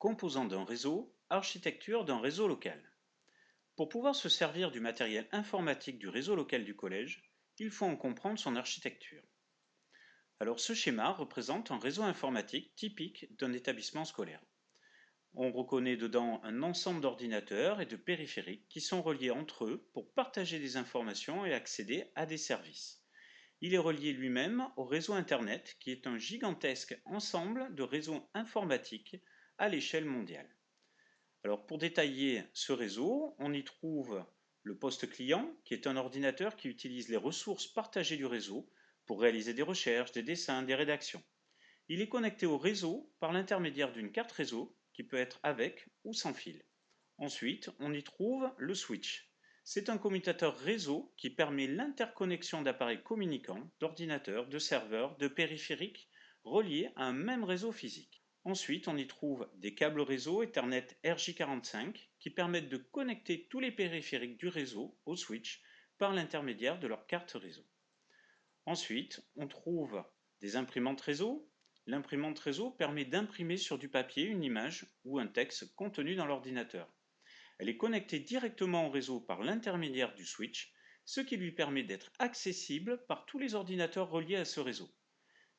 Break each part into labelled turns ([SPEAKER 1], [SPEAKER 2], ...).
[SPEAKER 1] composants d'un réseau, architecture d'un réseau local. Pour pouvoir se servir du matériel informatique du réseau local du collège, il faut en comprendre son architecture. Alors ce schéma représente un réseau informatique typique d'un établissement scolaire. On reconnaît dedans un ensemble d'ordinateurs et de périphériques qui sont reliés entre eux pour partager des informations et accéder à des services. Il est relié lui-même au réseau Internet qui est un gigantesque ensemble de réseaux informatiques à l'échelle mondiale. Alors pour détailler ce réseau, on y trouve le poste client qui est un ordinateur qui utilise les ressources partagées du réseau pour réaliser des recherches, des dessins, des rédactions. Il est connecté au réseau par l'intermédiaire d'une carte réseau qui peut être avec ou sans fil. Ensuite, on y trouve le switch. C'est un commutateur réseau qui permet l'interconnexion d'appareils communicants, d'ordinateurs, de serveurs, de périphériques reliés à un même réseau physique. Ensuite, on y trouve des câbles réseau Ethernet RJ45 qui permettent de connecter tous les périphériques du réseau au switch par l'intermédiaire de leur carte réseau. Ensuite, on trouve des imprimantes réseau. L'imprimante réseau permet d'imprimer sur du papier une image ou un texte contenu dans l'ordinateur. Elle est connectée directement au réseau par l'intermédiaire du switch, ce qui lui permet d'être accessible par tous les ordinateurs reliés à ce réseau.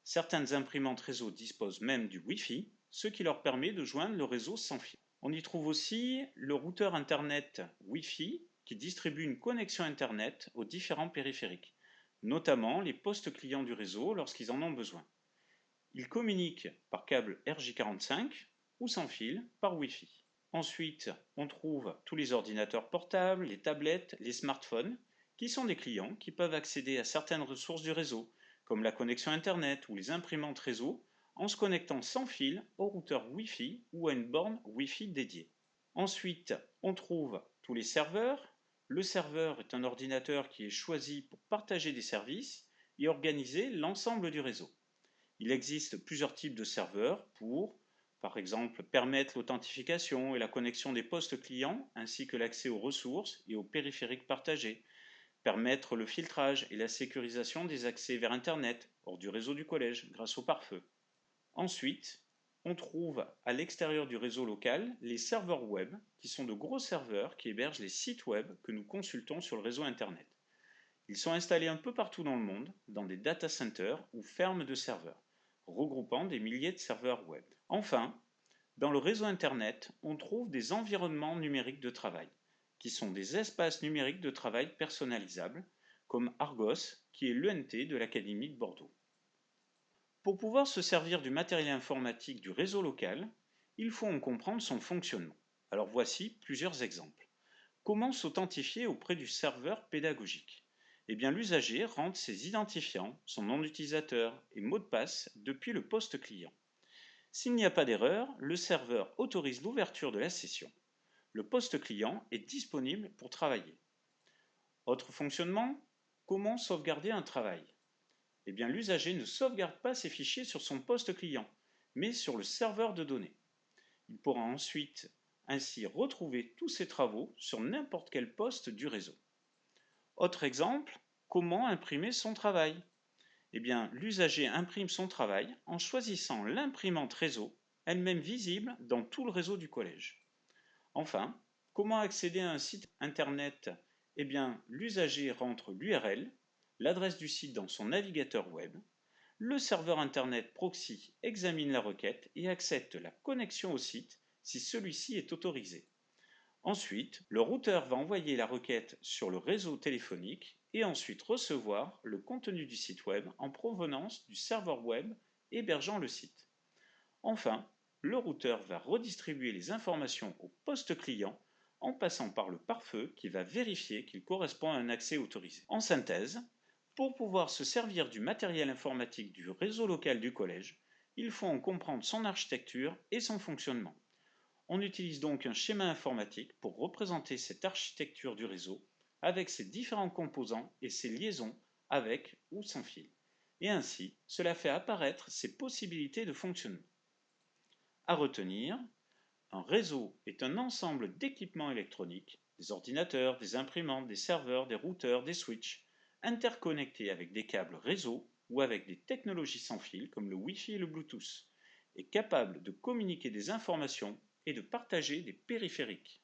[SPEAKER 1] Certaines imprimantes réseau disposent même du Wi-Fi, ce qui leur permet de joindre le réseau sans fil. On y trouve aussi le routeur Internet Wi-Fi qui distribue une connexion Internet aux différents périphériques, notamment les postes clients du réseau lorsqu'ils en ont besoin. Ils communiquent par câble RJ45 ou sans fil par Wi-Fi. Ensuite, on trouve tous les ordinateurs portables, les tablettes, les smartphones, qui sont des clients qui peuvent accéder à certaines ressources du réseau, comme la connexion Internet ou les imprimantes réseau, en se connectant sans fil au routeur Wi-Fi ou à une borne Wi-Fi dédiée. Ensuite, on trouve tous les serveurs. Le serveur est un ordinateur qui est choisi pour partager des services et organiser l'ensemble du réseau. Il existe plusieurs types de serveurs pour, par exemple, permettre l'authentification et la connexion des postes clients, ainsi que l'accès aux ressources et aux périphériques partagés, permettre le filtrage et la sécurisation des accès vers Internet hors du réseau du collège grâce au pare-feu. Ensuite, on trouve à l'extérieur du réseau local les serveurs web, qui sont de gros serveurs qui hébergent les sites web que nous consultons sur le réseau Internet. Ils sont installés un peu partout dans le monde, dans des data centers ou fermes de serveurs, regroupant des milliers de serveurs web. Enfin, dans le réseau Internet, on trouve des environnements numériques de travail, qui sont des espaces numériques de travail personnalisables, comme Argos, qui est l'ENT de l'Académie de Bordeaux. Pour pouvoir se servir du matériel informatique du réseau local, il faut en comprendre son fonctionnement. Alors voici plusieurs exemples. Comment s'authentifier auprès du serveur pédagogique? Eh bien, l'usager rentre ses identifiants, son nom d'utilisateur et mot de passe depuis le poste client. S'il n'y a pas d'erreur, le serveur autorise l'ouverture de la session. Le poste client est disponible pour travailler. Autre fonctionnement, comment sauvegarder un travail? Eh bien, l'usager ne sauvegarde pas ses fichiers sur son poste client, mais sur le serveur de données. Il pourra ensuite ainsi retrouver tous ses travaux sur n'importe quel poste du réseau. Autre exemple, comment imprimer son travail? Eh bien, l'usager imprime son travail en choisissant l'imprimante réseau, elle-même visible dans tout le réseau du collège. Enfin, comment accéder à un site internet? Eh bien, l'usager rentre l'URL, l'adresse du site dans son navigateur web, le serveur internet proxy examine la requête et accepte la connexion au site si celui-ci est autorisé. Ensuite, le routeur va envoyer la requête sur le réseau téléphonique et ensuite recevoir le contenu du site web en provenance du serveur web hébergeant le site. Enfin, le routeur va redistribuer les informations au poste client en passant par le pare-feu qui va vérifier qu'il correspond à un accès autorisé. En synthèse, pour pouvoir se servir du matériel informatique du réseau local du collège, il faut en comprendre son architecture et son fonctionnement. On utilise donc un schéma informatique pour représenter cette architecture du réseau avec ses différents composants et ses liaisons avec ou sans fil. Et ainsi, cela fait apparaître ses possibilités de fonctionnement. À retenir, un réseau est un ensemble d'équipements électroniques, des ordinateurs, des imprimantes, des serveurs, des routeurs, des switches, interconnectés avec des câbles réseau ou avec des technologies sans fil comme le Wi-Fi et le Bluetooth, et capables de communiquer des informations et de partager des périphériques.